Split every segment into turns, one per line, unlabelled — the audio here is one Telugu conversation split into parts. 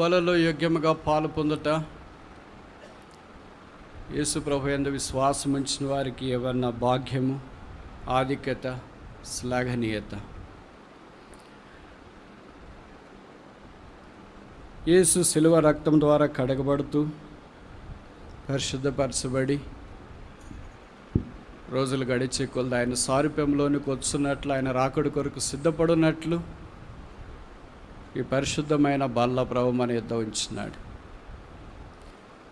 బలలో యోగ్యముగా పాలు పొందుట, యేసు ప్రభు యందు విశ్వాసం ఉంచిన వారికి ఏమన్నా భాగ్యము, ఆధిక్యత, శ్లాఘనీయత. యేసు శిలువ రక్తం ద్వారా కడగబడుతూ పరిశుద్ధపరచబడి రోజులు గడిచే కొలది ఆయన సారూప్యంలోనికి వచ్చున్నట్లు, ఆయన రాకడ కొరకు సిద్ధపడినట్లు ఈ పరిశుద్ధమైన బల్ల ప్రభు మన యొద్ద ఉంచున్నాడు.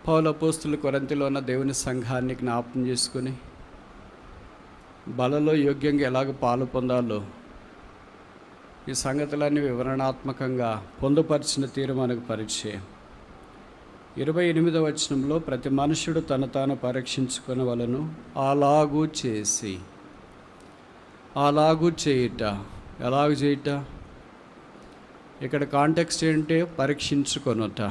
పౌలు అపోస్తులు కొరింథీలో ఉన్న దేవుని సంఘాన్ని జ్ఞాపకం చేసుకుని బలలో యోగ్యంగా ఎలాగ పాలు పొందాలో ఈ సంగతులన్నీ వివరణాత్మకంగా పొందుపరిచిన తీరు మనకు పరిచయం. 28వ వచనంలో ప్రతి మనుషుడు తను తాను పరీక్షించుకునే వలను అలాగూ చేయుట. ఎలాగూ చేయుట? ఇక్కడ కాంటెక్స్ట్ ఏంటి? పరీక్షించుకొనుట.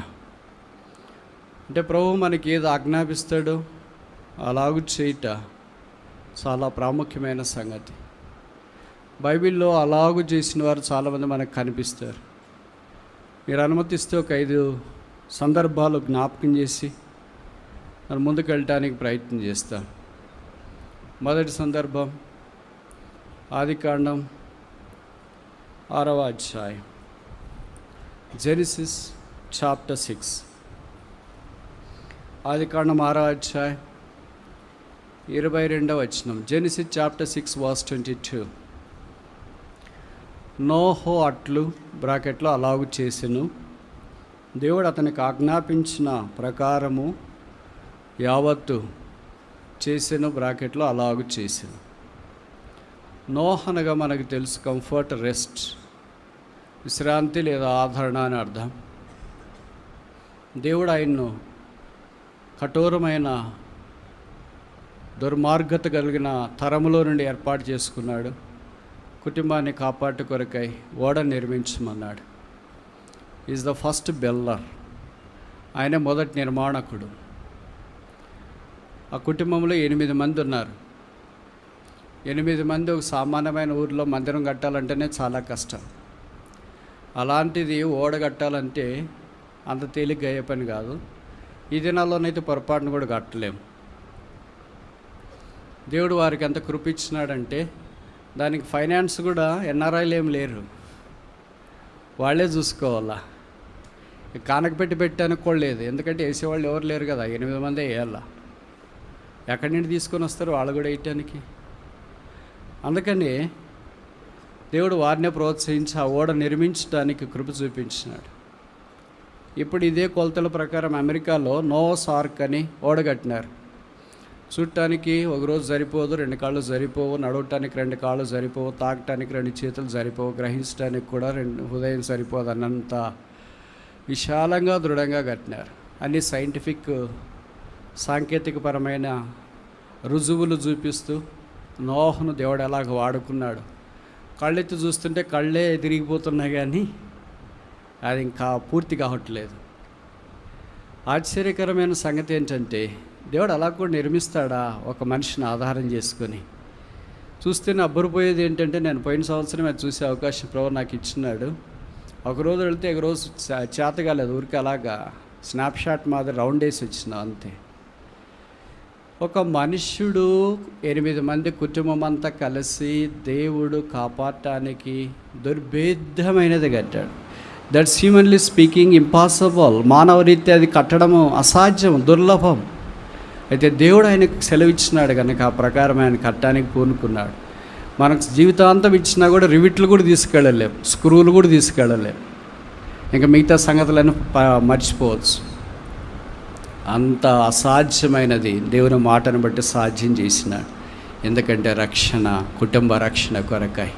అంటే ప్రభు మనకి ఏది ఆజ్ఞాపిస్తాడో అలాగూ చేయుట చాలా ప్రాముఖ్యమైన సంగతి. బైబిల్లో అలాగూ చేసిన వారు చాలామంది మనకు కనిపిస్తారు. మీరు అనుమతిస్తే ఒక 5 సందర్భాలు జ్ఞాపకం చేసి మనం ముందుకు వెళ్ళటానికి ప్రయత్నం చేస్తాం. మొదటి సందర్భం ఆదికాండం 6వ అధ్యాయం, జెనిసిస్ చాప్టర్ 6. ఆదికాండం 6వ అధ్యాయం 22వ వచనం. Genesis chapter 6 verse 22. నోహో అట్లు బ్రాకెట్లో అలాగు చేసెను, దేవుడు అతనికి ఆజ్ఞాపించిన ప్రకారము యావత్తు చేసెను, బ్రాకెట్లో అలాగు చేసెను. నోహ్ అనగా మనకు తెలుసు కంఫర్ట్, రెస్ట్, విశ్రాంతి లేదా ఆదరణ అని అర్థం. దేవుడు ఆయన్ను కఠోరమైన దుర్మార్గత కలిగిన తరములో నుండి ఏర్పాటు చేసుకున్నాడు. కుటుంబాన్ని కాపాటు కొరకై ఓడ నిర్మించమన్నాడు. Is the first builder. ఆయన మొదటి నిర్మాణకుడు. ఆ కుటుంబంలో 8 మంది ఉన్నారు. 8 మంది ఒక సామాన్యమైన ఊరిలో మందిరం కట్టాలంటేనే చాలా కష్టం. అలాంటిది ఓడ కట్టాలంటే అంత తేలిగ్గా అయ్యే పని కాదు. ఈ దినాల్లోనైతే పొరపాటును కూడా కట్టలేము. దేవుడు వారికి ఎంత కృప ఇచ్చినాడంటే దానికి ఫైనాన్స్ కూడా ఎన్ఆర్ఐలు ఏం లేరు, వాళ్ళే చూసుకోవాలా. కానక పెట్టానికి కూడా లేదు, ఎందుకంటే వేసేవాళ్ళు ఎవరు లేరు కదా. 8 మందే వేయాలా. ఎక్కడి నుండి తీసుకొని వస్తారు వాళ్ళు కూడా వేయటానికి? అందుకని దేవుడు వారినే ప్రోత్సహించి ఆ ఓడ నిర్మించడానికి కృప చూపించినాడు. ఇప్పుడు ఇదే కొలతల ప్రకారం అమెరికాలో నోవాస్ ఆర్క్ అని ఓడ కట్టినారు. చూడటానికి ఒకరోజు సరిపోదు, 2 కాళ్ళు సరిపోవు, నడవటానికి 2 కాళ్ళు సరిపోవు, తాకటానికి 2 చేతులు సరిపోవు, గ్రహించడానికి కూడా 2 హృదయం సరిపోదు అన్నంత విశాలంగా దృఢంగా కట్టినారు. అన్ని సైంటిఫిక్ సాంకేతికపరమైన రుజువులు చూపిస్తూ నోహను దేవుడు ఎలాగ వాడుకున్నాడు. కళ్ళెత్తి చూస్తుంటే కళ్ళే తిరిగిపోతున్నాయి, కానీ అది ఇంకా పూర్తి కావట్లేదు. ఆశ్చర్యకరమైన సంగతి ఏంటంటే దేవుడు అలా కూడా నిర్మిస్తాడా ఒక మనిషిని ఆధారం చేసుకొని? చూస్తేనే అబ్బరిపోయేది ఏంటంటే, నేను పోయిన సంవత్సరం అది చూసే అవకాశం ప్రభు నాకు ఇచ్చినాడు. ఒకరోజు వెళితే ఒకరోజు చేత కాలేదు, ఊరికి అలాగా స్నాప్షాట్ మాదిరి రౌండ్ వేసి వచ్చిన అంతే. ఒక మనుష్యుడు 8 మంది కుటుంబం అంతా కలిసి దేవుడు కాపాడటానికి దుర్భేద్యమైనది కట్టాడు. That's humanly speaking impossible. మానవ రీత్యా అది కట్టడము అసాధ్యం, దుర్లభం. అయితే దేవుడు ఆయనకు సెలవు ఇచ్చినాడు కనుక ఆ ప్రకారం ఆయన కట్టడానికి పూనుకున్నాడు. మనకు జీవితాంతం ఇచ్చినా కూడా రివిట్లు కూడా తీసుకెళ్ళలేం, స్క్రూలు కూడా తీసుకెళ్ళలేం, ఇంకా మిగతా సంగతులను మర్చిపోవచ్చు. అంత అసాధ్యమైనది దేవుని మాటను బట్టి సాధ్యం చేసినాడు. ఎందుకంటే రక్షణ, కుటుంబ రక్షణ కొరకాయి.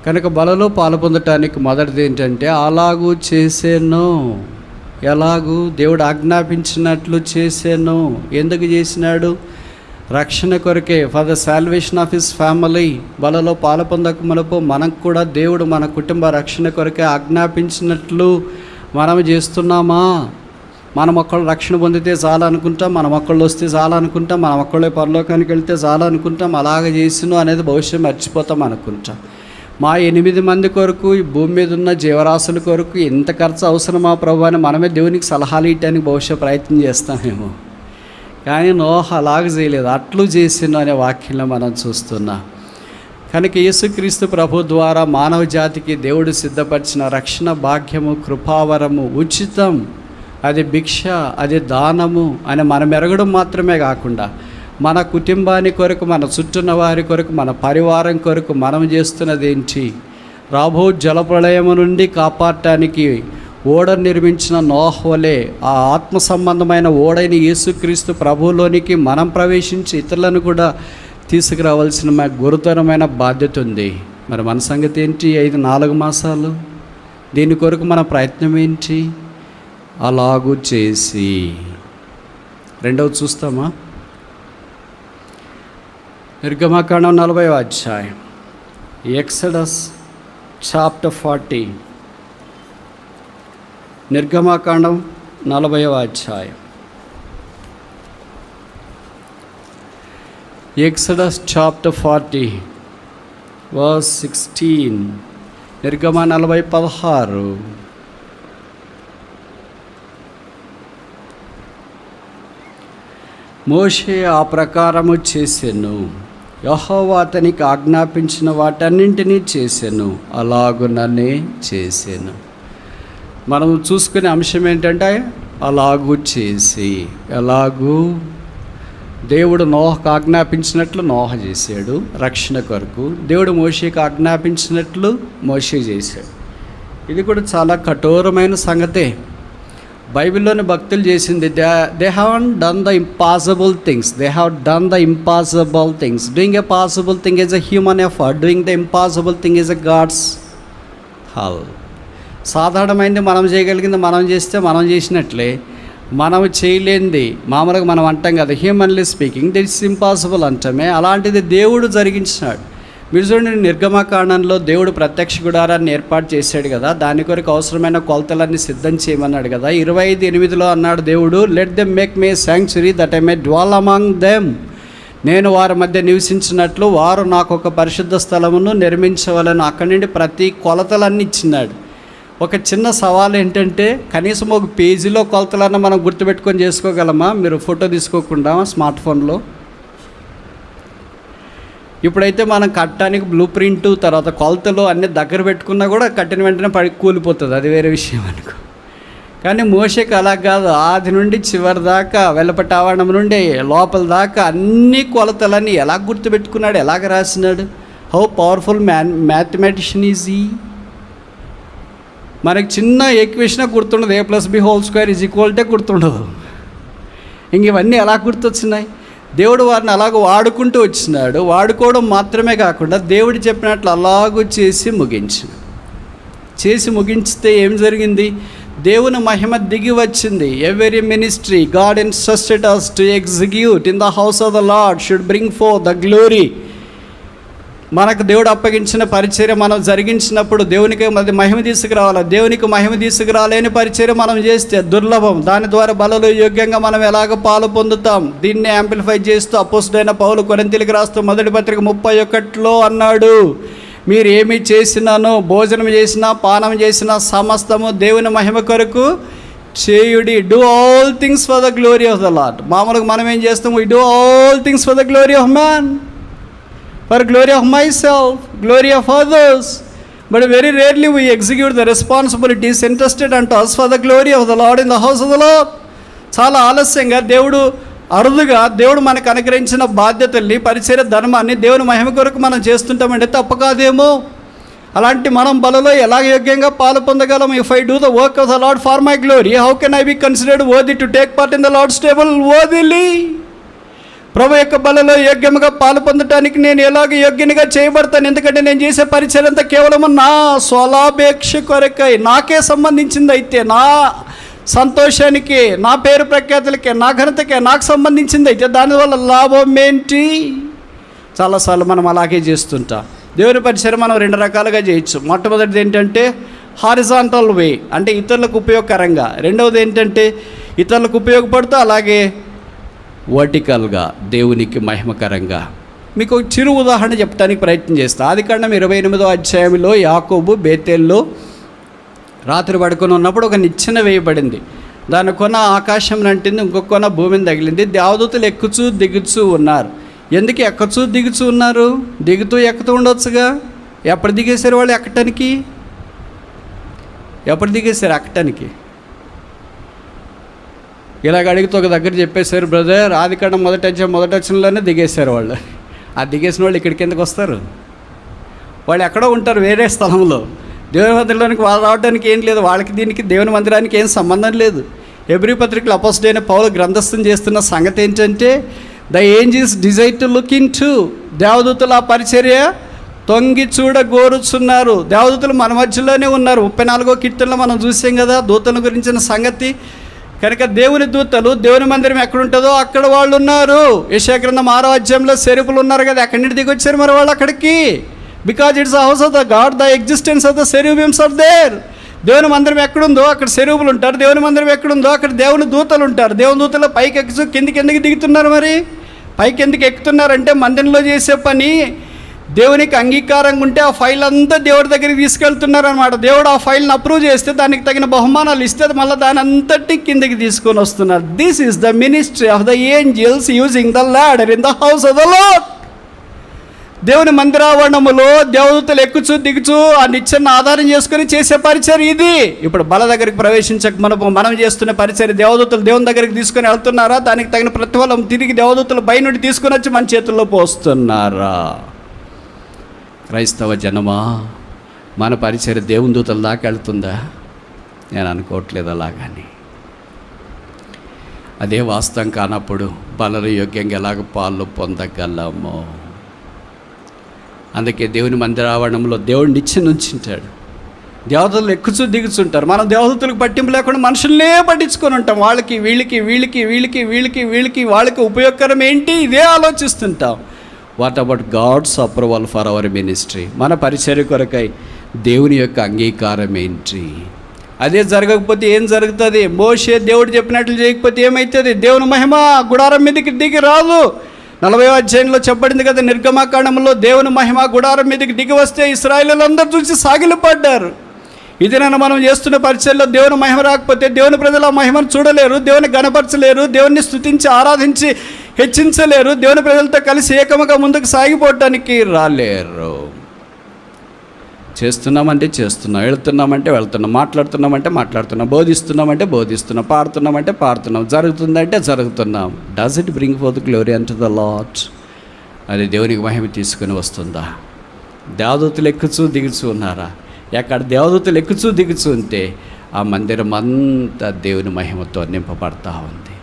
కనుక బలలో పాలు పొందటానికి మొదటిది ఏంటంటే అలాగూ చేసేను. ఎలాగూ? దేవుడు ఆజ్ఞాపించినట్లు చేసాను. ఎందుకు చేసినాడు? రక్షణ కొరకే, for the salvation of his family. బలలో పాలు పొందక మునుపు మనకు కూడా దేవుడు మన కుటుంబ రక్షణ కొరకే ఆజ్ఞాపించినట్లు మనం చేస్తున్నామా? మన మొక్కలు రక్షణ పొందితే చాలనుకుంటాం, మన మొక్కళ్ళు వస్తే చాలనుకుంటాం, మన మొక్కళ్ళే పరలోకానికి వెళ్తే చాలనుకుంటాం. అలాగ చేసిను అనేది భవిష్యత్తు మర్చిపోతాం అనుకుంటాం. మా 8 మంది కొరకు, ఈ భూమి మీద ఉన్న జీవరాశుల కొరకు ఎంత ఖర్చు అవసరమా ప్రభు అని మనమే దేవునికి సలహాలు ఇవ్వడానికి బహుశా ప్రయత్నం చేస్తామేమో. కానీ నోహ అలాగ చేయలేదు, అట్లు చేసిన అనే వాక్యంలో మనం చూస్తున్నాం. కనుక యేసుక్రీస్తు ప్రభు ద్వారా మానవ జాతికి దేవుడు సిద్ధపరిచిన రక్షణ భాగ్యము, కృపావరము ఉచితం, అది భిక్ష, అది దానము అని మనం ఎరగడం మాత్రమే కాకుండా మన కుటుంబాన్ని కొరకు, మన చుట్టూన్న వారి కొరకు, మన పరివారం కొరకు మనం చేస్తున్నది ఏంటి? రాబో జలప్రళయము నుండి కాపాడటానికి ఓడ నిర్మించిన నోహ వలె ఆ ఆత్మ సంబంధమైన ఓడైన యేసుక్రీస్తు ప్రభువులోనికి మనం ప్రవేశించి ఇతరులను కూడా తీసుకురావాల్సిన గురుతరమైన బాధ్యత ఉంది. మరి మన సంగతి ఏంటి? 4 మాసాలు దీని కొరకు మన ప్రయత్నం ఏంటి? అలాగూ చేసి రెండవది చూస్తామా? నిర్గమకాండం 40వ అధ్యాయం, ఎక్సడస్ చాప్టర్ 40. నిర్గమకాండం 40వ అధ్యాయం, ఎక్సడస్ చాప్టర్ 40 వర్స్ 16. నిర్గమ 40:16. మోషే ఆ ప్రకారము చేసెను, యెహోవా అతనికి ఆజ్ఞాపించిన వాటన్నింటినీ చేసెను, అలాగుననే చేసెను. మనం చూసుకునే అంశం ఏంటంటే అలాగూ చేసి. ఎలాగూ? దేవుడు నోహకు ఆజ్ఞాపించినట్లు నోహ చేశాడు రక్షణ కొరకు. దేవుడు మోషేకి ఆజ్ఞాపించినట్లు మోషే చేశాడు. ఇది కూడా చాలా కఠోరమైన సంగతే. బైబిల్లోని భక్తులు చేసింది, they have done the impossible things. They have done the impossible things. Doing a possible thing is a human effort. Doing the impossible thing is a God's hull. సాధారణమైనది మనం చేయగలిగింది మనం చేస్తే మనం చేసినట్లే. మనం చేయలేనిది మామూలుగా మనం అంటాం కదా, హ్యూమన్లీ స్పీకింగ్ దిట్స్ ఇంపాసిబుల్ అంటామే, అలాంటిది దేవుడు జరిగించినాడు. మీరు చూడండి, నిర్గమకాండంలో దేవుడు ప్రత్యక్ష గుడారాన్ని ఏర్పాటు చేశాడు కదా, దాని కొరకు అవసరమైన కొలతలన్నీ సిద్ధం చేయమన్నాడు కదా. 25:8 అన్నాడు దేవుడు, let them make me sanctuary that I may dwell among them. నేను వారి మధ్య నివసించినట్లు వారు నాకు ఒక పరిశుద్ధ స్థలమును నిర్మించవలను. అక్కడి నుండి ప్రతి కొలతలన్నీ ఇచ్చినాడు. ఒక చిన్న సవాల్ ఏంటంటే, కనీసం ఒక పేజీలో కొలతలన్నా మనం గుర్తుపెట్టుకొని చేసుకోగలమా? మీరు ఫోటో తీసుకోకుండా స్మార్ట్ ఫోన్లో. ఇప్పుడైతే మనం కట్టడానికి బ్లూ ప్రింట్, తర్వాత కొలతలు అన్నీ దగ్గర పెట్టుకున్నా కూడా కట్టిన వెంటనే కూలిపోతుంది, అది వేరే విషయం అనుకో. కానీ మోషేకి అలా కాదు. ఆది నుండి చివరి దాకా, వెల్లపట్టి ఆవరణం నుండి లోపల దాకా అన్ని కొలతలన్నీ ఎలా గుర్తుపెట్టుకున్నాడు, ఎలాగ రాసినాడు. హౌ పవర్ఫుల్ మ్యాథమెటిషియన్ ఈజ్ ఈ. మనకి చిన్న ఈక్వేషన్ గుర్తుండదు, A+B² గుర్తుండదు. ఇంక ఇవన్నీ ఎలా గుర్తొచ్చినాయి? దేవుడు వారిని అలాగ వాడుకుంటూ వచ్చినాడు. వాడుకోవడం మాత్రమే కాకుండా దేవుడు చెప్పినట్లు అలాగూ చేసి ముగించితే ఏం జరిగింది? దేవుని మహిమ దిగి వచ్చింది. Every ministry God entrusted us to execute in the house of the Lord should bring forth the glory. మనకు దేవుడు అప్పగించిన పరిచర్య మనం జరిగించినప్పుడు దేవునికి అది మహిమ తీసుకురావాలి. దేవునికి మహిమ తీసుకురాలేని పరిచర్య మనం చేస్తే దుర్లభం. దాని ద్వారా బలలో యోగ్యంగా మనం ఎలాగ పాలు పొందుతాం? దీన్ని యాంప్లిఫై చేస్తూ అపోస్తలుడైన పౌలు కొరింథీయులకు రాస్తూ 1:31 అన్నాడు, మీరు ఏమి చేసినానో, భోజనం చేసినా పానం చేసినా సమస్తము దేవుని మహిమ కొరకు చేయుడి. Do all things for the glory of the Lord. మామూలుగా మనం ఏం చేస్తాం? We do all things for the glory of man, for glory of myself, glory of others, but very rarely we execute the responsibilities entrusted unto us for the glory of the Lord in the house of the Lord. చాలా ఆలస్యంగా అరుదుగా దేవుడు మనకు అనుగ్రహించిన బాధ్యతల్ని, పరిచర్య ధర్మాన్ని దేవుని మహిమ కొరకు మనం చేస్తుంటామంటే తప్ప కాదేమో. అలాంటి మనం బలలో ఎలా యోగ్యంగా పాలు పొందగలం? If I do the work of the Lord for my glory, how can I be considered worthy to take part in the Lord's table worthily? ప్రభు యొక్క బలలో యోగ్యముగా పాలు పొందటానికి నేను ఎలాగ యోగ్యునిగా చేయబడతాను? ఎందుకంటే నేను చేసే పరిచర్య అంతా కేవలం నా స్వలాపేక్ష కొరకై, నాకే సంబంధించింది. అయితే నా సంతోషానికి, నా పేరు ప్రఖ్యాతులకే, నా ఘనతకే నాకు సంబంధించింది. అయితే దానివల్ల లాభం ఏంటి? చాలాసార్లు మనం అలాగే చేస్తుంటాం. దేవుని పరిచర్య మనం 2 రకాలుగా చేయొచ్చు. మొట్టమొదటిది ఏంటంటే హారిజాంటల్ వే, అంటే ఇతరులకు ఉపయోగకరంగా. రెండవది ఏంటంటే ఇతరులకు ఉపయోగపడుతూ అలాగే వర్టికల్గా, దేవునికి మహిమకరంగా. మీకు ఒక చిరు ఉదాహరణ చెప్పడానికి ప్రయత్నం చేస్తాను. ఆదికాండం 28వ అధ్యాయంలో యాకోబు బేతేల్లో రాత్రి పడుకొని ఉన్నప్పుడు ఒక నిచ్చెన వేయబడింది. దాని కొన ఆకాశం అంటింది, ఇంకొక కొన భూమిని తగిలింది. దేవదూతలు ఎక్కుచూ దిగుచూ ఉన్నారు. ఎందుకు ఎక్కచూ దిగుచూ ఉన్నారు? దిగుతూ ఎక్కుతూ ఉండొచ్చుగా. ఎప్పుడు దిగేశారు వాళ్ళు ఎక్కటానికి? ఎప్పుడు దిగేశారు ఎక్కటానికి? ఇలాగ అడిగితే ఒక దగ్గర చెప్పేశారు, బ్రదర్ ఆదికాండం మొదటి వచనంలోనే దిగేశారు వాళ్ళు. ఆ దిగేసిన వాళ్ళు ఇక్కడికి ఎందుకు వస్తారు? వాళ్ళు ఎక్కడో ఉంటారు, వేరే స్థలంలో. దేవుని మందిరంలోనికి వాళ్ళు రావడానికి ఏం లేదు, వాళ్ళకి దీనికి దేవుని మందిరానికి ఏం సంబంధం లేదు. హెబ్రీ పత్రికలో అపోస్తలుడైన అయిన పౌలు గ్రంథస్థం చేస్తున్న సంగతి ఏంటంటే, the angels desire to look into, దేవదూతల ఆ పరిచర్య తొంగి చూడ గోరుచున్నారు. దేవదూతలు మన మధ్యలోనే ఉన్నారు. 34వ కీర్తనలో మనం చూసాం కదా దూతల గురించిన సంగతి. కనుక దేవుని దూతలు, దేవుని మందిరం ఎక్కడుంటుందో అక్కడ వాళ్ళు ఉన్నారు. యెషయా గ్రంథం 6వ అధ్యాయంలో సెరుపులు ఉన్నారు కదా, ఎక్కడి నుండి దిగి వచ్చారు మరి వాళ్ళు అక్కడికి? Because it's the house of the God, the existence of the cherubims are there. దేవుని మందిరం ఎక్కడుందో అక్కడ సెరూబులు ఉంటారు. దేవుని మందిరం ఎక్కడుందో అక్కడ దేవుని దూతలు ఉంటారు. దేవుని దూతలు పైకి ఎక్కుతూ కిందికి ఎందుకు దిగుతున్నారు? మరి పైకి ఎందుకు ఎక్కుతున్నారంటే మందిరంలో చేసే పని దేవునికి అంగీకారంగా ఉంటే ఆ ఫైల్ అంతా దేవుడి దగ్గరికి తీసుకెళ్తున్నారు అనమాట. దేవుడు ఆ ఫైల్ని అప్రూవ్ చేస్తే దానికి తగిన బహుమానాలు ఇస్తే మళ్ళీ దాని అంతటి కిందకి తీసుకొని వస్తున్నారు. This is the ministry of the angels using the ladder in the house of the Lord. దేవుని మందిరావరణములో దేవదూతలు ఎక్కుచూ దిగుచూ ఆ నిచ్చెన ఆధారం చేసుకొని చేసే పరిచర్య ఇది. ఇప్పుడు బల దగ్గరికి ప్రవేశించక మనం చేస్తున్న పరిచర్య దేవదూతలు దేవుని దగ్గరికి తీసుకొని వెళ్తున్నారా? దానికి తగిన ప్రతిఫలం తిరిగి దేవదూతలు పై నుండి తీసుకొని వచ్చి మన చేతుల్లో పోస్తున్నారా? క్రైస్తవ జనమా, మన పరిచర్య దేవుని దూతల దాకా వెళ్తుందా? నేను అనుకోవట్లేదు అలాగని. అదే వాస్తవం కానప్పుడు బలరు యోగ్యంగా ఎలాగ పాలు పొందగలమో. అందుకే దేవుని మందిరావరణంలో దేవుడిని నిచ్చెన ఉంచుంటాడు. దేవతలు ఎక్కుచూ దిగుచుంటారు. మనం దేవతలకు పట్టింపు లేకుండా మనుషులనే పట్టించుకొని ఉంటాం. వాళ్ళకి వాళ్ళకి ఉపయోగకరం ఏంటి ఇదే ఆలోచిస్తుంటాం. What about God's approval for our ministry? మన పరిచర్య కొరకై దేవుని యొక్క అంగీకారం ఏంటి? అదే జరగకపోతే ఏం జరుగుతుంది? మోషే దేవుడు చెప్పినట్లు చేయకపోతే ఏమవుతుంది? దేవుని మహిమ గుడారం మీదకి దిగి రాదు. 40వ అధ్యాయంలో చెప్పబడింది కదా, నిర్గమకాండంలో దేవుని మహిమ గుడారం మీదకి దిగి వస్తే ఇశ్రాయేలీయులందరూ చూసి సాగిలపడ్డారు. ఇది మనం చేస్తున్న పరిచర్యలో దేవుని మహిమ రాకపోతే దేవుని ప్రజలు ఆ మహిమను చూడలేరు, దేవుని గణపరచలేరు, దేవుని స్తుతించి ఆరాధించి హెచ్చించలేరు, దేవుని ప్రజలతో కలిసి ఏకముగా ముందుకు సాగిపోవటానికి రాలేరు. చేస్తున్నామంటే చేస్తున్నాం, వెళ్తున్నామంటే వెళ్తున్నాం, మాట్లాడుతున్నాం, బోధిస్తున్నాం, పాడుతున్నాం, జరుగుతుందంటే జరుగుతున్నాం. Does it bring forth glory unto the Lord? అది దేవునికి మహిమ తీసుకుని వస్తుందా? దేవదూతలు ఎక్కుచూ దిగుచూ ఉన్నారా? ఎక్కడ దేవదూతలు ఎక్కుచూ దిగుచూ ఉంటే ఆ మందిరం అంతా దేవుని మహిమతో నింపబడతా ఉంది.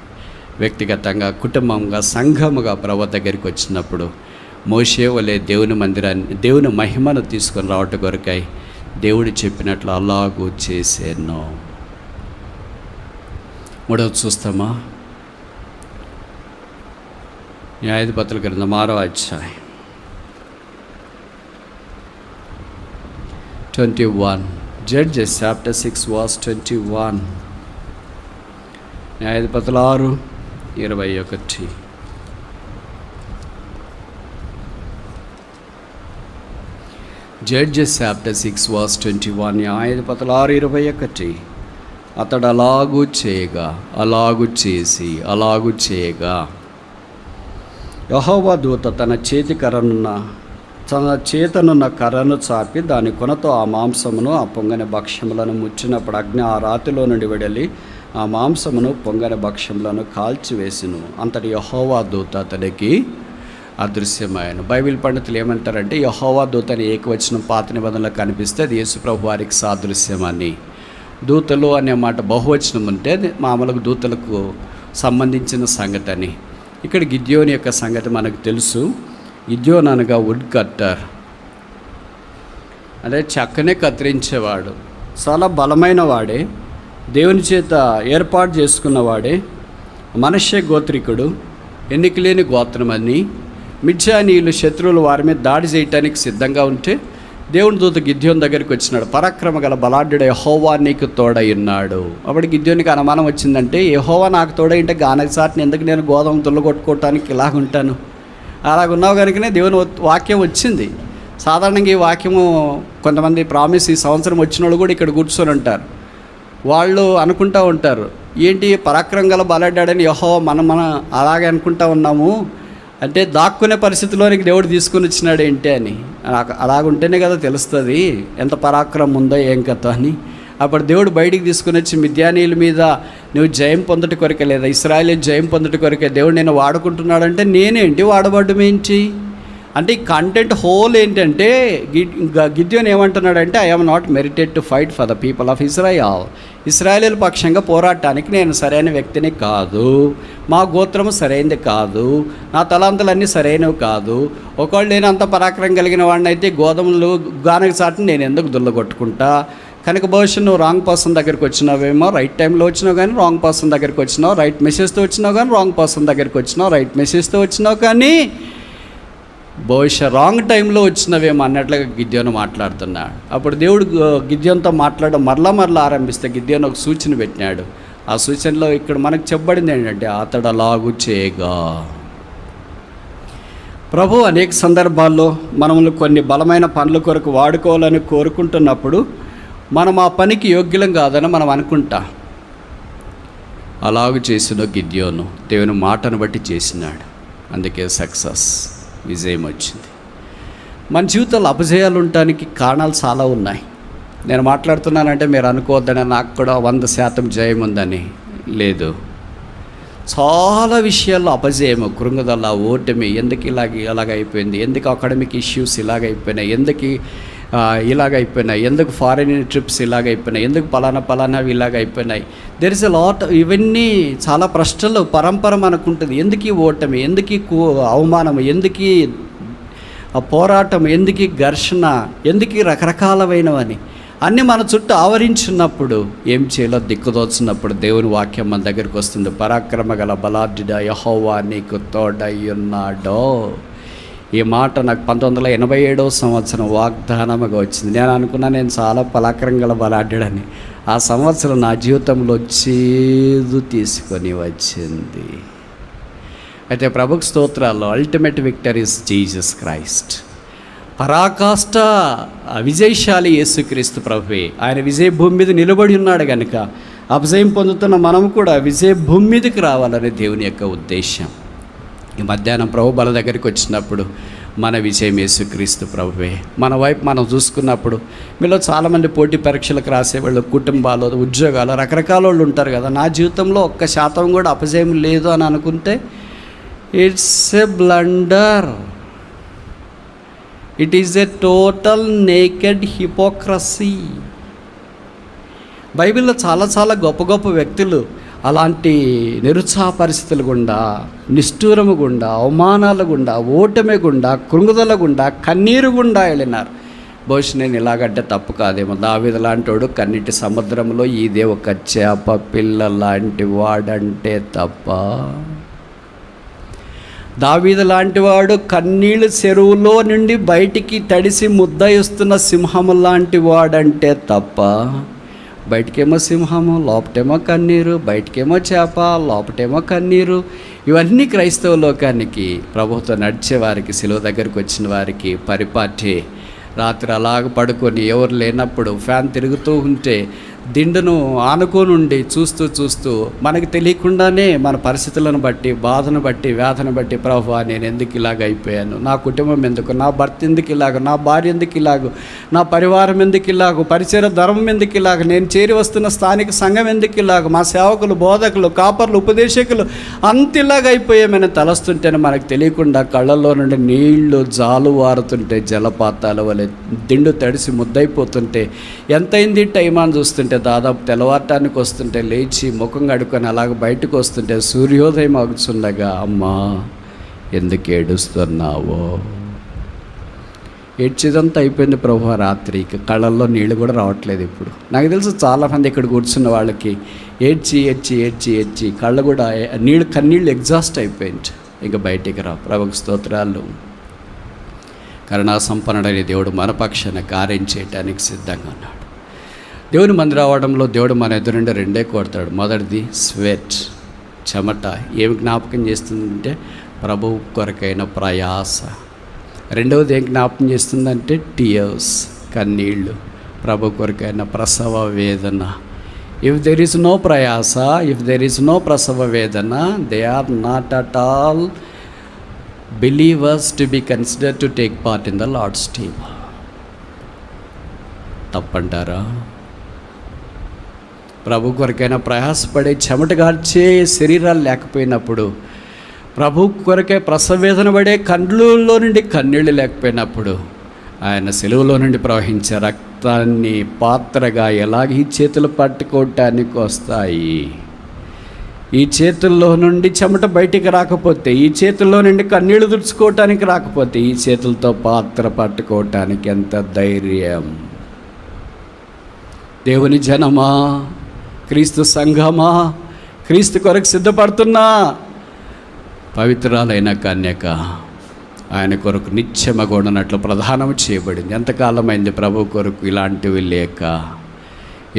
వ్యక్తిగతంగా, కుటుంబంగా, సంఘముగా ప్రభువు దగ్గరికి వచ్చినప్పుడు మోషే వలె దేవుని మందిరాన్ని, దేవుని మహిమను తీసుకొని రావటం కొరకై దేవుడు చెప్పినట్లు అలాగూ చేసేను. మూడవది చూస్తామా? న్యాయాధిపతుల గ్రంథం 6వ అధ్యాయం 21. Judges chapter 6 verse 21. న్యాయాధిపతులు 6:21. Judges chapter 6 verse 21. న్యాయాధిపతులు 6:21. అతడు అలాగూ చేయగా యెహోవా దూత తన చేతనున్న కర్రను చాపి దాని కొనతో ఆ మాంసమును ఆ పొంగని భక్ష్యములను ముచ్చినప్పుడు అగ్ని ఆ రాతిలో నుండి వెడలి ఆ మాంసమును పొంగని భక్ష్యములను కాల్చివేసిను. అంతటి యెహోవా దూత అతడికి అదృశ్యమాయను. బైబిల్ పండితులు ఏమంటారంటే, యెహోవా దూత అని ఏకవచనం పాత నిబంధనలో కనిపిస్తే అది యేసుప్రభు వారికి సాదృశ్యమని. దూతలు అనే మాట బహువచనం ఉంటే అది మామూలుగా దూతలకు సంబంధించిన సంగతి అని. ఇక్కడ గిద్యోని యొక్క సంగతి మనకు తెలుసు. గిద్యోన్ అనగా వుడ్ కట్టర్, అంటే చెక్కనే కత్తిరించేవాడు. చాలా బలమైన వాడే, దేవుని చేత ఏర్పాటు చేసుకున్నవాడే, మనష్య గోత్రికుడు, ఎన్నికలేని గోత్రమని. మిద్యానీయులు శత్రువులు వారి మీద దాడి చేయటానికి సిద్ధంగా ఉంటే దేవుని దూత గిద్యోని దగ్గరికి వచ్చినాడు. పరాక్రమ గల బలాఢ్యుడు యెహోవా నీకు తోడై ఉన్నాడు. అప్పుడు గిద్యోనికి అనుమానం వచ్చిందంటే, యెహోవా నాకు తోడై ఉంటే గానక సాటిని ఎందుకు నేను గోధుమ తుల్లగొట్టుకోవటానికి ఇలాగుంటాను అలాగున్నావు కనుకనే దేవుని వాక్యం వచ్చింది. సాధారణంగా ఈ వాక్యము కొంతమంది ప్రామిస్ ఈ సంవత్సరం వచ్చిన వాళ్ళు కూడా ఇక్కడ కూర్చొని ఉంటారు. వాళ్ళు అనుకుంటూ ఉంటారు, ఏంటి పరాక్రమం గల బలడ్డాడని యెహోవా మనం అలాగే అనుకుంటా ఉన్నాము, అంటే దాక్కునే పరిస్థితిలోనికి దేవుడు తీసుకుని వచ్చినాడు ఏంటి అని. అలాగుంటేనే కదా తెలుస్తుంది ఎంత పరాక్రమం ఉందో ఏం కథ అని. అప్పుడు దేవుడు బయటికి తీసుకుని వచ్చి మిద్యానీయుల మీద నువ్వు జయం పొందటి కొరకే, లేదా ఇశ్రాయేలు జయం పొందటి కొరకే దేవుడు నేను వాడుకుంటున్నాడంటే నేనేంటి వాడబడ్డం ఏంటి అంటే ఈ కంటెంట్ హోల్ ఏంటంటే గిద్యోను ఏమంటున్నాడంటే I am not merited to fight for the people of Israel. ఇశ్రాయేలీల పక్షంగా పోరాటానికి నేను సరైన వ్యక్తిని కాదు, మా గోత్రము సరైనది కాదు, నా తలాంతులన్నీ సరైనవి కాదు. ఒకవేళ నేను అంత పరాక్రమం కలిగిన వాడిని అయితే గోధుమలు గానక చాటుని నేను ఎందుకు దుల్లగొట్టుకుంటా. కనుక బహుశా నువ్వు రాంగ్ పర్సన్ దగ్గరికి వచ్చినావేమో, రైట్ టైంలో వచ్చినావు కానీ రాంగ్ పర్సన్ దగ్గరికి వచ్చినావు, రైట్ మెసేజ్తో వచ్చినావు కానీ రాంగ్ పర్సన్ దగ్గరికి వచ్చినావు, రైట్ మెసేజ్తో వచ్చినావు కానీ బహుశా రాంగ్ టైంలో వచ్చినవేమో అన్నట్లుగా గిద్యోను మాట్లాడుతున్నాడు. అప్పుడు దేవుడు గిద్యోనుతో మాట్లాడడం మరలా ఆరంభిస్తే గిద్యోను ఒక సూచన పెట్టినాడు. ఆ సూచనలో ఇక్కడ మనకు చెప్పబడింది ఏంటంటే అతడు అలాగు చేయగా. ప్రభు అనేక సందర్భాల్లో మనల్ని కొన్ని బలమైన పనుల కొరకు వాడుకోవాలని కోరుకుంటున్నప్పుడు మనం ఆ పనికి యోగ్యులం కాదని మనం అనుకుంటా. అలాగూ చేసిన గిద్యోను దేవుని మాటను బట్టి చేసినాడు, అందుకే సక్సెస్, విజయం వచ్చింది. మన జీవితంలో అపజయాలు ఉండటానికి కారణాలు చాలా ఉన్నాయి. నేను మాట్లాడుతున్నానంటే మీరు అనుకోవద్దని, నాకు కూడా 100% జయం ఉందని లేదు. చాలా విషయాల్లో అపజయము, కృంగుదల, ఓటమి, ఎందుకు ఇలాగైపోయింది, ఎందుకు అకాడమిక్ ఇష్యూస్ ఇలాగైపోయినాయి, ఎందుకు ఇలాగైపోయినాయి, ఎందుకు ఫారిన్ ట్రిప్స్ ఇలాగైపోయినాయి, ఎందుకు పలానావి ఇలాగైపోయినాయి. There is a lot. ఇవన్నీ చాలా ప్రశ్నలు పరంపర మనకు ఉంటుంది. ఎందుకు ఓటమి, ఎందుకు అవమానం, ఎందుకు పోరాటం, ఎందుకు ఘర్షణ, ఎందుకు రకరకాలమైనవని అన్నీ మన చుట్టూ ఆవరించున్నప్పుడు ఏం చేయాలో దిక్కుదోచినప్పుడు దేవుని వాక్యం మన దగ్గరికి వస్తుంది. పరాక్రమ గల బలాఢ్యుడా యెహోవా నీకు తోడయ్యున్నాడో. ఈ మాట నాకు 1987 సంవత్సరం వాగ్దానముగా వచ్చింది. నేను అనుకున్నా నేను చాలా పరాక్రమం గల బలాఢ్యుడని. ఆ సంవత్సరం నా జీవితంలో చేదు తీసుకొని వచ్చింది. అయితే ప్రభుకు స్తోత్రాల్లో ultimate victory is Jesus Christ. పరాకాష్ట విజయశాలి యేసుక్రీస్తు ప్రభువే. ఆయన విజయ భూమి మీద నిలబడి ఉన్నాడు కనుక అపజయం పొందుతున్న మనం కూడా విజయ భూమి మీదకి రావాలని దేవుని యొక్క ఉద్దేశం. ఈ మధ్యాహ్నం ప్రభు బల దగ్గరికి వచ్చినప్పుడు మన విజయం యేసుక్రీస్తు ప్రభువే. మన వైపు మనం చూసుకున్నప్పుడు మీలో చాలామంది పోటీ పరీక్షలకు రాసేవాళ్ళు, కుటుంబాలు, ఉద్యోగాలు, రకరకాల వాళ్ళు ఉంటారు కదా. నా జీవితంలో 1% కూడా అపజయం లేదు అని అనుకుంటే it's a blunder. It is a total naked hypocrisy. బైబిల్లో చాలా గొప్ప వ్యక్తులు అలాంటి నిరుత్సాహ పరిస్థితుల గుండా, నిష్ఠూరము గుండా, అవమానాల గుండా, ఓటమి గుండా, కృంగుదల గుండా, కన్నీరు గుండా వెళ్ళినారు. బహుశా నేను ఇలాగంటే తప్పు కాదేమో, దావీదు లాంటి వాడు కన్నీటి సముద్రంలో ఇదే ఒక చేప పిల్ల లాంటి వాడంటే తప్ప, దావీదు లాంటి వాడు కన్నీళ్ళు చెరువులో నుండి బయటికి తడిసి ముద్దయిస్తున్న సింహము లాంటి వాడంటే తప్ప, బయటకేమో సింహము, లోపటేమో కన్నీరు, బయటకేమో చేప, లోపటేమో కన్నీరు. ఇవన్నీ క్రైస్తవ లోకానికి, ప్రభుత్వం నడిచే వారికి, శిలువ దగ్గరికి వచ్చిన వారికి పరిపాటి. రాత్రి అలాగ పడుకొని ఎవరు లేనప్పుడు ఫ్యాన్ తిరుగుతూ ఉంటే దిండును ఆనుకోనుండి చూస్తూ మనకు తెలియకుండానే మన పరిస్థితులను బట్టి, బాధను బట్టి, వ్యాధను బట్టి, ప్రభువా నేను ఎందుకు ఇలాగ అయిపోయాను, నా కుటుంబం ఎందుకు, నా భర్త ఎందుకు ఇలాగ, నా భార్య ఎందుకు ఇలాగ, నా పరివారం ఎందుకు ఇలాగ, పరిచయ ధర్మం ఎందుకు ఇలాగ, నేను చేరి వస్తున్న స్థానిక సంఘం ఎందుకు ఇలాగ, మా సేవకులు, బోధకులు, కాపర్లు, ఉపదేశకులు అంత ఇలాగ అయిపోయామని తలస్తుంటేనే మనకు తెలియకుండా కళ్ళల్లో నుండి నీళ్లు జాలువారుతుంటే, జలపాతాల వలె దిండు తడిసి ముద్దయిపోతుంటే, ఎంతైంది టైం అని చూస్తుంటే దాదాపు తెల్లవారటానికి వస్తుంటే, లేచి ముఖం కడుక్కొని అలాగ బయటకు వస్తుంటే సూర్యోదయం అవుతుండగా, అమ్మా ఎందుకు ఏడుస్తున్నావో. ఏడ్చేదంతా అయిపోయింది ప్రభు. రాత్రి కళ్ళల్లో నీళ్ళు కూడా రావట్లేదు. ఇప్పుడు నాకు తెలుసు చాలామంది ఇక్కడ కూర్చున్న వాళ్ళకి ఏడ్చి కళ్ళు కూడా కన్నీళ్ళు ఎగ్జాస్ట్ అయిపోయింది, ఇక బయటికి రా. ప్రభుకు స్తోత్రాలు. కరుణా సంపన్నుడైన దేవుడు మన పక్షాన కార్యం చేయడానికి సిద్ధంగా ఉన్నాడు. దేవుని మంది రావడంలో దేవుడు మన ఎదురుండి రెండే కోరుతాడు. మొదటిది స్వెట్, చెమట. ఏమి జ్ఞాపకం చేస్తుందంటే ప్రభువు కొరకైన ప్రయాస. రెండవది ఏం జ్ఞాపకం చేస్తుందంటే టీయర్స్, కన్నీళ్ళు. ప్రభు కొరకైన ప్రసవ వేదన. ఇఫ్ దెర్ ఈజ్ నో ప్రయాస, ఇఫ్ దెర్ ఈజ్ నో ప్రసవ వేదన, they are not at all believers to be considered to take part in the Lord's table. తప్పంటారా? ప్రభు కొరకైనా ప్రయాసపడే చెమటగార్చే శరీరాలు లేకపోయినప్పుడు, ప్రభు కొరకే ప్రసవేదన పడే కండ్లలో నుండి కన్నీళ్ళు లేకపోయినప్పుడు, ఆయన సెలువులో నుండి ప్రవహించే రక్తాన్ని పాత్రగా ఎలాగ ఈ చేతులు పట్టుకోవటానికి వస్తాయి? ఈ చేతుల్లో నుండి చెమట బయటికి రాకపోతే, ఈ చేతుల్లో నుండి కన్నీళ్లు తుడుచుకోవటానికి రాకపోతే, ఈ చేతులతో పాత్ర పట్టుకోవటానికి ఎంత ధైర్యం! దేవుని జనమా, క్రీస్తు సంఘమా, క్రీస్తు కొరకు సిద్ధపడుతున్నా పవిత్రాలైన కన్యక ఆయన కొరకు నిత్యమగొడనట్లు ప్రదానం చేయబడింది. ఎంతకాలమైంది ప్రభు కొరకు ఇలాంటివి లేక?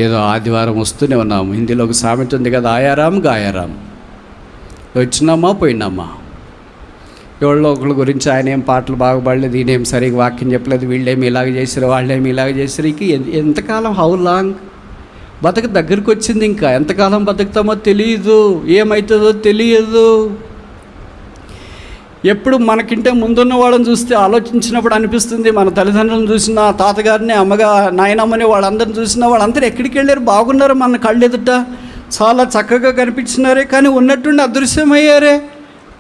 ఏదో ఆదివారం వస్తూనే ఉన్నాము. హిందీలో ఒక సామెత ఉంది కదా, ఆయారాం గాయారాం. వచ్చినామా పోయినామా. ఎవరిలో ఒకళ్ళ గురించి ఆయన ఏం పాటలు బాగుపడలేదు, ఈయనేం సరిగ్గా వాక్యం చెప్పలేదు, వీళ్ళేమి ఇలాగ చేశారు, వాళ్ళేమి ఇలాగ చేశారు. ఎంతకాలం, హౌ లాంగ్? బతక దగ్గరికి వచ్చింది. ఇంకా ఎంతకాలం బతుకుతామో తెలియదు, ఏమవుతుందో తెలియదు. ఎప్పుడు మనకింటే ముందున్న వాళ్ళని చూస్తే ఆలోచించినప్పుడు అనిపిస్తుంది, మన తల్లిదండ్రులను చూసినా, తాతగారిని, అమ్మగా, నాయనమ్మని, వాళ్ళందరిని చూసినా వాళ్ళందరూ ఎక్కడికి వెళ్ళారు? బాగున్నారు, మన కళ్ళు ఎదుట చాలా చక్కగా కనిపించినారే, కానీ ఉన్నట్టుండి అదృశ్యమయ్యారే.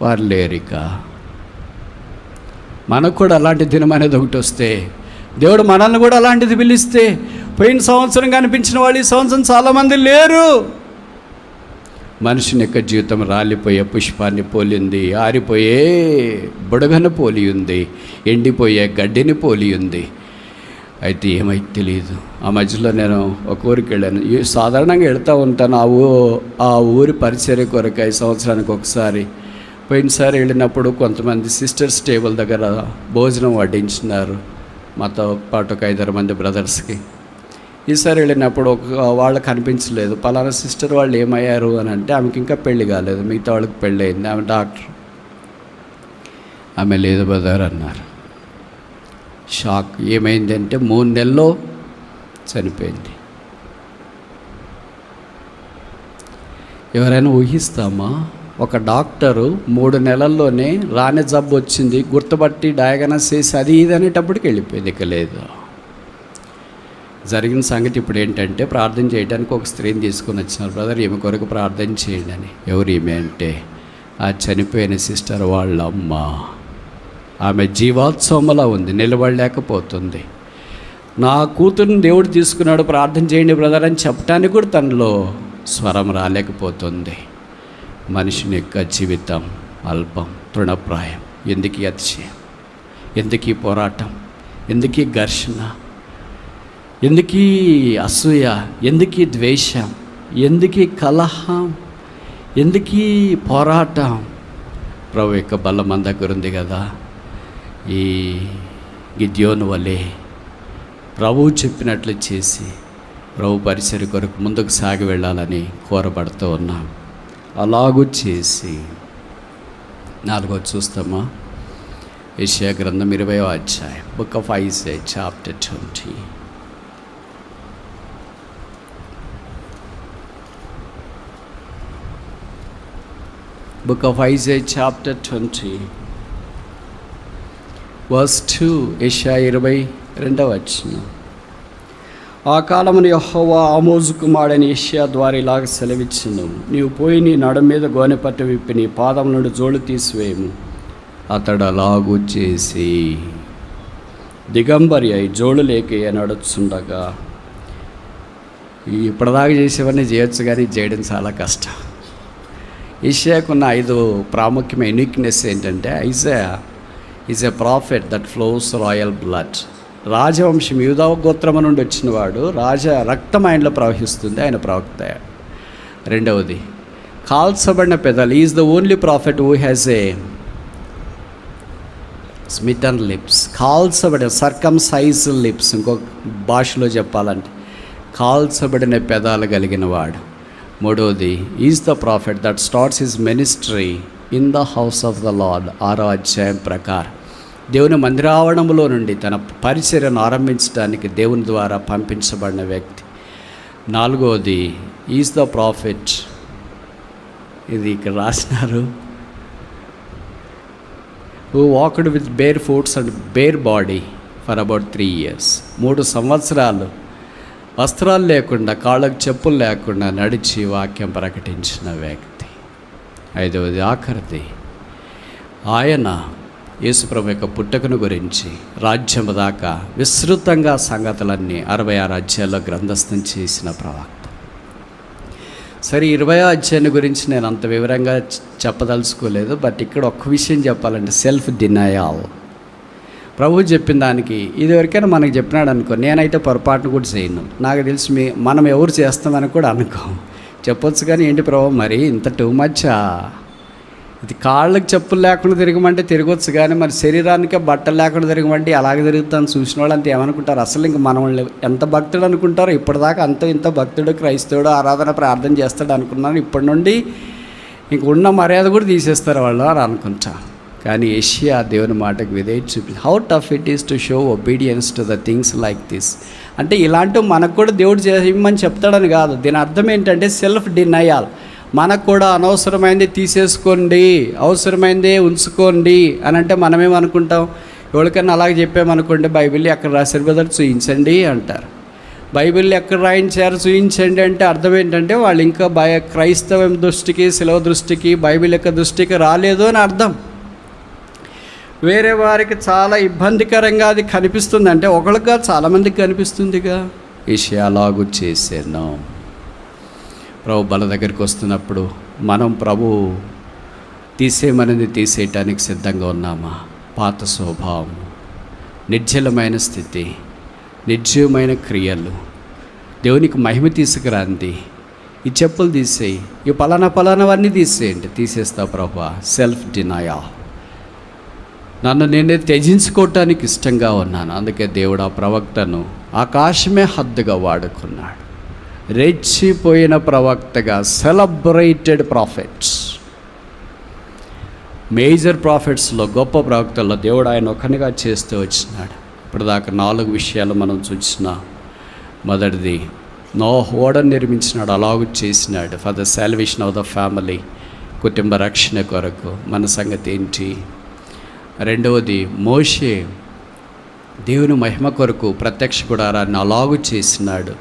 వారు లేరిక. మనకు కూడా అలాంటి దినం అనేది ఒకటి వస్తే, దేవుడు మనల్ని కూడా అలాంటిది పిలిస్తే, పోయిన సంవత్సరం కనిపించిన వాళ్ళు ఈ సంవత్సరం చాలామంది లేరు. మనుషుని యొక్క జీవితం రాలిపోయే పుష్పాన్ని పోలింది, ఆరిపోయే బుడగను పోలి ఉంది, ఎండిపోయే గడ్డిని పోలి ఉంది. అయితే ఏమైతే తెలియదు. ఆ మధ్యలో నేను ఒక ఊరికి వెళ్ళాను. సాధారణంగా వెళ్తూ ఉంటాను ఆ ఊరి పరిచర్య కొరకు 5 సంవత్సరానికి ఒకసారి. పోయినసారి వెళ్ళినప్పుడు కొంతమంది సిస్టర్స్ టేబుల్ దగ్గర భోజనం వడ్డించినారు, మాతో పాటు ఒక 5-6 మంది బ్రదర్స్కి. ఈసారి వెళ్ళినప్పుడు వాళ్ళకి కనిపించలేదు. పలానా సిస్టర్ వాళ్ళు ఏమయ్యారు అని అంటే, ఆమెకి ఇంకా పెళ్ళి కాలేదు, మిగతా వాళ్ళకి పెళ్ళి అయింది, ఆమె డాక్టర్. ఆమె లేదు బ్రదర్ అన్నారు. షాక్. ఏమైంది అంటే 3 నెలల్లో చనిపోయింది. ఎవరైనా ఊహిస్తామా? ఒక డాక్టరు 3 నెలల్లోనే రాని జబ్బు వచ్చింది, గుర్తుపట్టి డయాగ్నోస్ చేసి అది ఇది అనేటప్పటికి వెళ్ళిపోయింది. ఇక లేదు. జరిగిన సంగతి ఇప్పుడు ఏంటంటే, ప్రార్థన చేయడానికి ఒక స్త్రీని తీసుకొని వచ్చినారు. బ్రదర్, ఈమె కొరకు ప్రార్థన చేయండి అని. ఎవరు ఈమె అంటే, ఆ చనిపోయిన సిస్టర్ వాళ్ళ అమ్మ. ఆమె జీవాత్సవమలా ఉంది, నిలబడలేకపోతుంది. నా కూతురుని దేవుడు తీసుకున్నాడు, ప్రార్థన చేయండి బ్రదర్ అని చెప్పడానికి కూడా తనలో స్వరం రాలేకపోతుంది. మనిషిని యొక్క జీవితం అల్పం, తృణప్రాయం. ఎందుకీ అతిశయం? ఎందుకీ పోరాటం? ఎందుకీ ఘర్షణ? ఎందుకీ అసూయ? ఎందుకీ ద్వేషం? ఎందుకీ కలహం? ఎందుకీ పోరాటం? ప్రభు యొక్క బలం మన దగ్గర ఉంది కదా. ఈ గిద్యోను వలె ప్రభువు చెప్పినట్లు చేసి ప్రభు పరిచర్య కొరకు ముందుకు సాగి వెళ్ళాలని కోరబడుతూ ఉన్నాం. అలాగూ చేసి 4వ చూస్తామా? యెషయా గ్రంథం 20వ అధ్యాయం, book of Isaiah chapter 20. Book of Isaiah chapter 20 verse 2. యెషయా 22వ వచనం. ఆ కాలమున యెహోవా ఆమోజు కుమారుడైన యెషయా ద్వారా ఇలాగ సెలవిచ్చును, నీవు పోయి నీ నడుం మీద గోనెపట్టు విప్పి నీ పాదం నుండి జోళ్ళు తీసివేయము. అతడు అలాగూ చేసి దిగంబరి అయి జోళ్ళు లేకే నడుచుండగా. ఇప్పటిదాకా చేసేవన్నీ చేయొచ్చు, కానీ చేయడం చాలా కష్టం. యెషయాకున్న 5 ప్రాముఖ్యమైన యూనిక్నెస్ ఏంటంటే, Isaiah is a prophet that flows royal blood. రాజవంశం, యూదా గోత్రము నుండి వచ్చినవాడు, రాజ రక్తం ఆయనలో ప్రవహిస్తుంది, ఆయన ప్రవక్త. రెండవది, కాల్చబడిన పెదాలు. Is the only prophet who has a smitten lips. కాల్చబడిన, సర్కంసైజ్ లిప్స్, ఇంకొక భాషలో చెప్పాలంటే కాల్చబడిన పెదాలు కలిగిన వాడు. మూడవది, is the prophet that starts his ministry in the house of the lord 6వ అధ్యాయం ప్రకారం దేవుని మందిరావరణంలో నుండి తన పరిచర్యను ఆరంభించడానికి దేవుని ద్వారా పంపించబడిన వ్యక్తి. 4వది ఈజ్ ద ప్రాఫిట్. ఇది ఇక్కడ రాసినారు, who walked with bare foots and bare body for about 3 years. 3 సంవత్సరాలు వస్త్రాలు లేకుండా, కాళ్ళకు చెప్పులు లేకుండా నడిచి వాక్యం ప్రకటించిన వ్యక్తి. 5వది ఆఖరిది, ఆయన యేసుప్రభు యొక్క పుట్టుకను గురించి రాజ్యము దాకా విస్తృతంగా సంగతులన్నీ 66 అధ్యాయాల్లో గ్రంథస్థం చేసిన ప్రవక్త. సరే, 20వ అధ్యాయం గురించి నేను అంత వివరంగా చెప్పదలుచుకోలేదు. బట్ ఇక్కడ ఒక్క విషయం చెప్పాలంటే సెల్ఫ్ డినయల్. ప్రభు చెప్పిన దానికి ఇదివరకైనా మనకు చెప్పినాడు అనుకో, నేనైతే పొరపాటును కూడా చేయను. నాకు తెలిసి మనం ఎవరు చేస్తామని కూడా అనుకో చెప్పొచ్చు. కానీ ఏంటి ప్రభు మరి ఇంత టూ మచ్చా? ఇది కాళ్ళకి చెప్పులు లేకుండా తిరగమంటే తిరగవచ్చు, కానీ మరి శరీరానికే బట్టలు లేకుండా తిరగమంటే అలాగే తిరుగుతాను. చూసిన వాళ్ళు అంతా ఏమనుకుంటారు? అసలు ఇంక మనం ఎంత భక్తుడు అనుకుంటారో. ఇప్పటిదాకా ఇంత భక్తుడు, క్రైస్తవుడు, ఆరాధన ప్రార్థన చేస్తాడు అనుకున్నాను. ఇప్పటి నుండి ఇంక ఉన్న మర్యాద కూడా తీసేస్తారు వాళ్ళు అని అనుకుంటా. కానీ యెషయా దేవుని మాటకు విధేయత చూపి how tough it is to show obedience to the things like this. అంటే ఇలాంటివి మనకు కూడా దేవుడు చేయమని చెప్తాడని కాదు. దీని అర్థం ఏంటంటే సెల్ఫ్ డినయల్. మనకు కూడా అనవసరమైంది తీసేసుకోండి, అవసరమైందే ఉంచుకోండి అని అంటే మనమేమనుకుంటాం? ఎవరికైనా అలాగే చెప్పామనుకోండి, బైబిల్ ఎక్కడ రాశారు బ్రదర్ చూయించండి అంటారు. బైబిల్ ఎక్కడ రాయించారు చూయించండి అంటే అర్థం ఏంటంటే వాళ్ళు ఇంకా క్రైస్తవం దృష్టికి, శిలువ దృష్టికి, బైబిల్ యొక్క దృష్టికి రాలేదు అని అర్థం. వేరే వారికి చాలా ఇబ్బందికరంగా అది కనిపిస్తుంది. అంటే ఒకళ్ళుగా చాలామందికి కనిపిస్తుందిగా. యెషయా అలాగూ చేశాను. ప్రభు బల దగ్గరికి వస్తున్నప్పుడు మనం ప్రభు తీసేయమనేది తీసేయటానికి సిద్ధంగా ఉన్నామా? పాత స్వభావం, నిర్జలమైన స్థితి, నిర్జీవమైన క్రియలు, దేవునికి మహిమ తీసుకురాంది. ఈ చెప్పులు తీసేయి, ఈ పలానావన్నీ తీసేయండి. తీసేస్తావు ప్రభు. Self denial. నన్ను నేనే త్యజించుకోవటానికి ఇష్టంగా ఉన్నాను. అందుకే దేవుడు ఆ ప్రవక్తను ఆకాశమే హద్దుగా వాడుకున్నాడు. రెచ్చిపోయిన ప్రవక్తగా, సెలబ్రేటెడ్ ప్రాఫిట్స్, మేజర్ ప్రాఫిట్స్లో, గొప్ప ప్రవక్తల్లో దేవుడు ఆయన ఒకనిగా చేస్తూ వచ్చినాడు. ఇప్పటిదాకా 4 విషయాలు మనం చూసిన. మొదటిది, నోహ ఓడను నిర్మించినాడు, అలాగూ చేసినాడు for the salvation of the family, కుటుంబ రక్షణ కొరకు. మన సంగతి ఏంటి? 2వది, మోషే దేవుని మహిమ కొరకు ప్రత్యక్ష గుడారాన్ని అలాగూ చేసినాడు.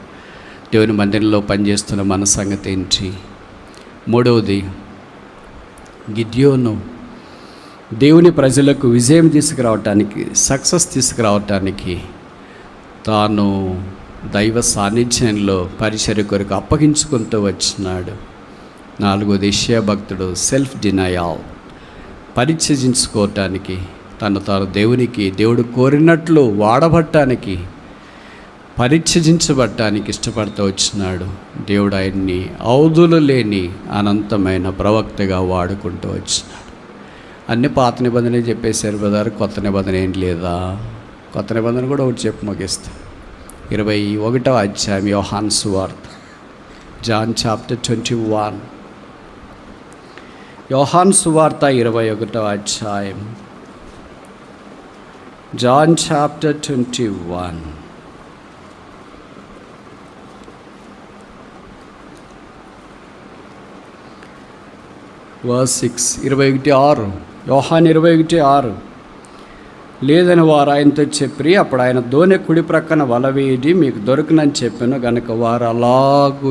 దేవుని మందిరంలో పనిచేస్తున్న మన సంగతి ఏంటి? 3వది, గిద్యోను దేవుని ప్రజలకు విజయం తీసుకురావటానికి, సక్సెస్ తీసుకురావటానికి తాను దైవ సాన్నిధ్యంలో పరిచర్య కొరకు అప్పగించుకుంటూ వచ్చినాడు. 4వది, యెషయా భక్తుడు సెల్ఫ్ డినయల్, పరిచయించుకోవటానికి, తాను దేవునికి, దేవుడు కోరినట్లు వాడబట్టానికి, పరిచయించబట్టానికి ఇష్టపడుతూ వచ్చినాడు. దేవుడు ఆయన్ని అవధులు లేని అనంతమైన ప్రవక్తగా వాడుకుంటూ వచ్చినాడు. అన్ని పాత నిబంధన చెప్పేశారు బ్రదర్, కొత్త నిబంధన ఏం లేదా? కొత్త నిబంధన కూడా ఒకటి చెప్పి ముగిస్తా. 21వ అధ్యాయం యోహాను సువార్త, జాన్ చాప్టర్ 21. యోహాను సువార్త 21వ అధ్యాయం, జాన్ చాప్టర్ 21 verse 6. 21:6. యోహాను 21:6. లేదని వారు ఆయనతో చెప్పి, అప్పుడు ఆయన దోణి కుడి ప్రక్కన వల వేయడి మీకు దొరకనని చెప్పాను గనుక వారు అలాగూ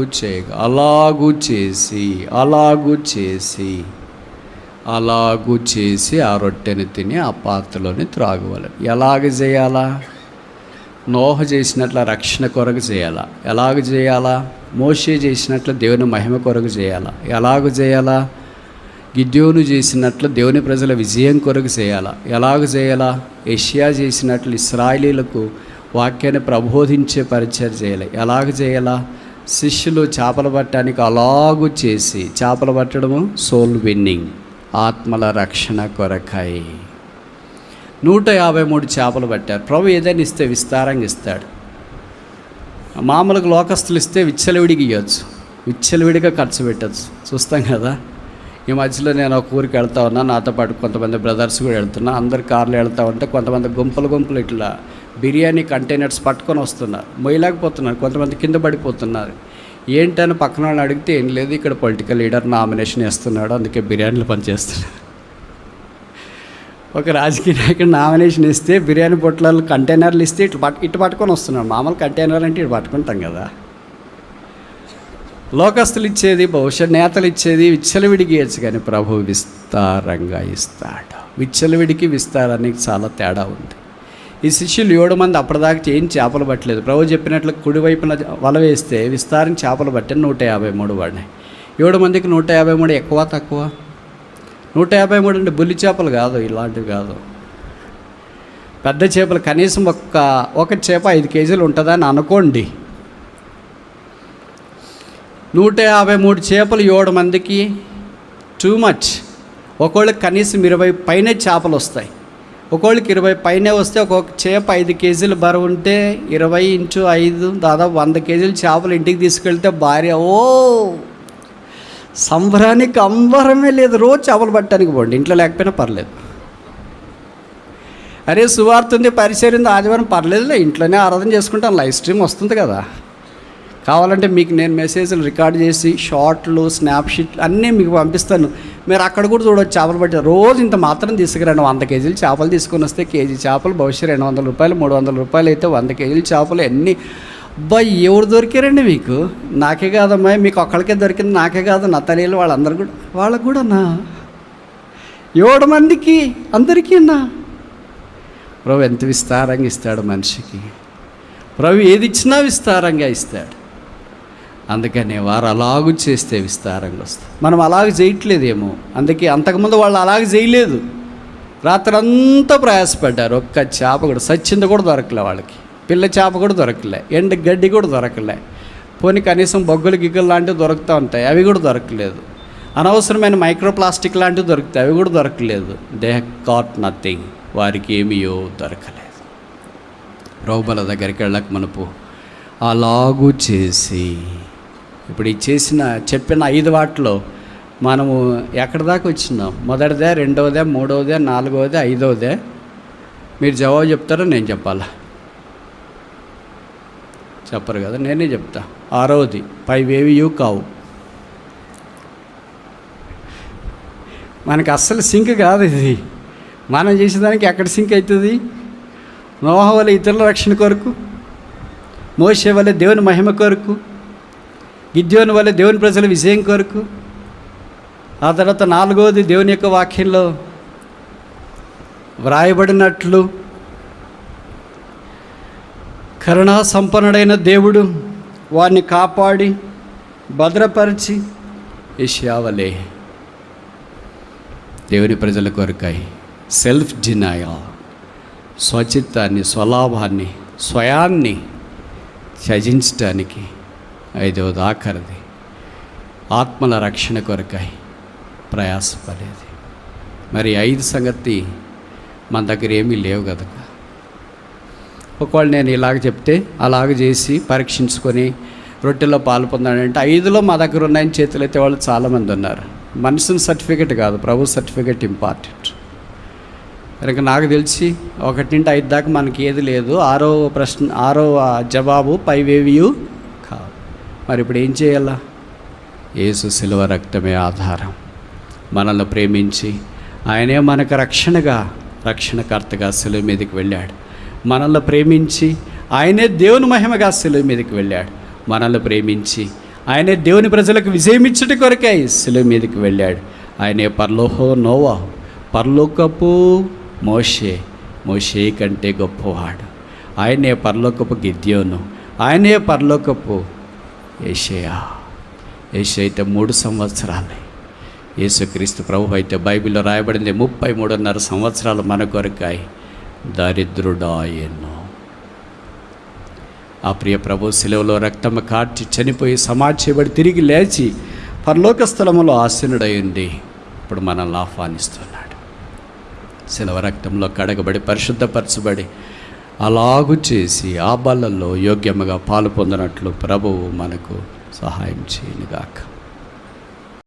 చేసి ఆ రొట్టెని తిని ఆ పాత్రలోని త్రాగవలెను. ఎలాగ చేయాలా? నోహ చేసినట్ల రక్షణ కొరకు చేయాలా? ఎలాగ చేయాలా? మోషే చేసినట్లు దేవుని మహిమ కొరకు చేయాలా? ఎలాగ చేయాలా? గిద్యోను చేసినట్లు దేవుని ప్రజల విజయం కొరకు చేయాలా? ఎలాగ చేయాలా? యెషయా చేసినట్లు ఇశ్రాయేలీలకు వాక్యాన్ని ప్రబోధించే పరిచయం చేయాలి. ఎలాగ చేయాలా? శిష్యులు చేపలు పట్టడానికి అలాగూ చేసి, చేపలు పట్టడము సోల్ విన్నింగ్, ఆత్మల రక్షణ కొరకై 153 చేపలు పట్టారు. ప్రభు ఏదైనా ఇస్తే విస్తారంగా ఇస్తాడు. మామూలుగా లోకస్తులు ఇస్తే విచ్చలవిడిగా ఇవ్వచ్చు, విచ్చలవిడిగా ఖర్చు పెట్టచ్చు. చూస్తాం కదా. ఈ మధ్యలో నేను ఒక ఊరికి వెళ్తా ఉన్నా, నాతో పాటు కొంతమంది బ్రదర్స్ కూడా వెళ్తున్నా. అందరు కార్లు వెళ్తూ ఉంటే కొంతమంది గుంపులు ఇట్లా బిర్యానీ కంటైనర్స్ పట్టుకొని వస్తున్నారు. మొయ్యలేకపోతున్నారు, కొంతమంది కింద పడిపోతున్నారు. ఏంటని పక్కన వాళ్ళని అడిగితే ఏం లేదు, ఇక్కడ పొలిటికల్ లీడర్ నామినేషన్ వేస్తున్నాడు, అందుకే బిర్యానీలు పనిచేస్తున్నాడు. ఒక రాజకీయ నాయకుడు నామినేషన్ ఇస్తే బిర్యానీ పొట్లాలు కంటైనర్లు ఇస్తే ఇటు పట్టుకొని వస్తున్నాడు. మామూలు కంటైనర్ అంటే ఇటు పట్టుకుంటాం కదా. లోకస్తులు ఇచ్చేది, బహుశా నేతలు ఇచ్చేది విచ్చలవిడికి ఇవ్వచ్చు, కానీ ప్రభు విస్తారంగా ఇస్తాడు. విచ్చలవిడికి విస్తారానికి చాలా తేడా ఉంది. ఈ శిష్యులు 7 మంది అప్పటిదాకా ఏం చేపలు పట్టలేదు. ప్రభు చెప్పినట్లు కుడివైపున వల వేస్తే విస్తారం చేపలు పట్టే 153 పడినాయి. 7 మందికి 153 ఎక్కువ తక్కువ? 153 అంటే బుల్లి చేపలు కాదు, ఇలాంటివి కాదు, పెద్ద చేపలు. కనీసం ఒక చేప 5 కేజీలు ఉంటుందని అనుకోండి. 153 చేపలు 7 మందికి టూ మచ్. ఒక్కోళ్ళకి కనీసం 20 పైనే చేపలు వస్తాయి. ఒక్కోళ్ళకి 20 పైనే వస్తే ఒక్కొక్క చేప 5 కేజీలు బరువు ఉంటే 20 × 5 దాదాపు 100 కేజీలు చేపలు ఇంటికి తీసుకెళ్తే భార్య సంబరానికి అంబరమే లేదు. రోజు చేపలు పట్టడానికి పోండి, ఇంట్లో లేకపోయినా పర్లేదు. అరే సువార్త ఉంది, పరిచయం ఉంది, ఆదివారం పర్లేదులే, ఇంట్లోనే ఆరాధన చేసుకుంటాను, లైవ్ స్ట్రీమ్ వస్తుంది కదా. కావాలంటే మీకు నేను మెసేజ్లు రికార్డ్ చేసి షార్ట్లు, స్నాప్షీట్లు అన్నీ మీకు పంపిస్తాను. మీరు అక్కడ కూడా చూడవచ్చు. చేపలు పట్టి రోజు ఇంత మాత్రం తీసుకురండి. 100 కేజీలు చేపలు తీసుకొని వస్తే కేజీ చేపలు బహుశా 200 రూపాయలు, 300 రూపాయలు అయితే 100 కేజీలు చేపలు ఎన్ని. అబ్బాయి ఎవరు దొరికారండి మీకు? నాకే కాదమ్మా, మీకు ఒక్కడికే దొరికింది, నాకే కాదు, నా తల్లిలు వాళ్ళందరూ కూడా, వాళ్ళకు కూడా నా 7 మందికి అందరికీ నా. ప్రభు ఎంత విస్తారంగా ఇస్తాడు మనిషికి. ప్రభు ఏది ఇచ్చినా విస్తారంగా ఇస్తాడు. అందుకనే వారు అలాగూ చేస్తే విస్తారంగా వస్తుంది. మనం అలాగ చేయట్లేదేమో, అందుకే అంతకుముందు వాళ్ళు అలాగ చేయలేదు. రాత్రంతా ప్రయాసపడ్డారు, ఒక్క చేప కూడా సచ్చింది కూడా దొరకలే వాళ్ళకి, పిల్ల చేప కూడా దొరకలే, ఎండ గడ్డి కూడా దొరకలే. పోనీ కనీసం బొగ్గులు గిగ్గలు లాంటివి దొరుకుతూ ఉంటాయి, అవి కూడా దొరకలేదు. అనవసరమైన మైక్రోప్లాస్టిక్ లాంటివి దొరుకుతాయి, అవి కూడా దొరకలేదు. దే గాట్ నథింగ్, వారికి ఏమీయో దొరకలేదు. రౌబల దగ్గరికి వెళ్ళక మనపు అలాగూ చేసి, ఇప్పుడు ఈ చెప్పిన 5 వాటిలో మనము ఎక్కడి దాకా వచ్చినాం? మొదటిదే, రెండవదే, మూడవదే, నాలుగవదే, 5వదే? మీరు జవాబు చెప్తారో నేను చెప్పాలా? చెప్పరు కదా, నేనే చెప్తా. 6వది పైవేవియూ కావు. మనకి అస్సలు సింక్ కాదు ఇది. మనం చేసేదానికి ఎక్కడ సింక్ అవుతుంది? నోహ వల్ల ఇతరుల రక్షణ కొరకు, మోషే వల్ల దేవుని మహిమ కొరకు, గిద్యోను వల్ల దేవుని ప్రజల విజయం కొరకు. ఆ తర్వాత 4వది దేవుని యొక్క వాక్యంలో వ్రాయబడినట్లు కరుణా సంపన్నుడైన దేవుడు వారిని కాపాడి భద్రపరిచి యెషయా వలె దేవుని ప్రజల కొరకై సెల్ఫ్ డినయల్, స్వచిత్తాన్ని, స్వలాభాన్ని, స్వయాన్ని త్యజించటానికి 5వది ఆఖరిది ఆత్మల రక్షణ కొరకై ప్రయాసపడేది. మరి 5 సంగతి మన దగ్గర ఏమీ లేవు కదా. ఒకవేళ నేను ఇలాగ చెప్తే అలాగ చేసి పరీక్షించుకొని రొట్టెలో పాలు పొందాడంటే 5లో మా దగ్గర ఉన్నాయని చేతులైతే వాళ్ళు చాలామంది ఉన్నారు. మనిషిని సర్టిఫికెట్ కాదు, ప్రభు సర్టిఫికెట్ ఇంపార్టెంట్. కనుక నాకు తెలిసి 1 నుండి 5 దాకా మనకి ఏది లేదు. 6వ జవాబు పైవేవియు కాదు. మరి ఇప్పుడు ఏం చేయాలా? యేసు శిలువ రక్తమే ఆధారం. మనల్ని ప్రేమించి ఆయనే మనకు రక్షణకర్తగా శిలువ మీదకి వెళ్ళాడు. మనల్ని ప్రేమించి ఆయనే దేవుని మహిమగా శిలువ మీదకి వెళ్ళాడు. మనల్ని ప్రేమించి ఆయనే దేవుని ప్రజలకు విజయం ఇచ్చటి కొరకై శిలువ మీదకి వెళ్ళాడు. ఆయనే నోవాహు, పరలోకపు మోషే కంటే గొప్పవాడు. ఆయనే పరలోకపు గిద్యోను, ఆయనే పరలోకపు యెషయా అయితే 3 సంవత్సరాలే. యేసుక్రీస్తు ప్రభు అయితే బైబిల్లో రాయబడింది 33.5 సంవత్సరాలు మన కొరకై దరిద్రుడాయెను. ఆ ప్రియ ప్రభు శిలువలో రక్తము కార్చి చనిపోయి సమాధి చేయబడి తిరిగి లేచి పరలోక స్థలములో ఆసీనుడయ్యుండి ఇప్పుడు మనల్ని ఆహ్వానిస్తున్నాడు. శిలువ రక్తంలో కడగబడి పరిశుద్ధపరచబడి అలాగూ చేసి ఆ బలలో యోగ్యముగా పాలు పొందినట్లు ప్రభువు మనకు సహాయం చేయనుగాక.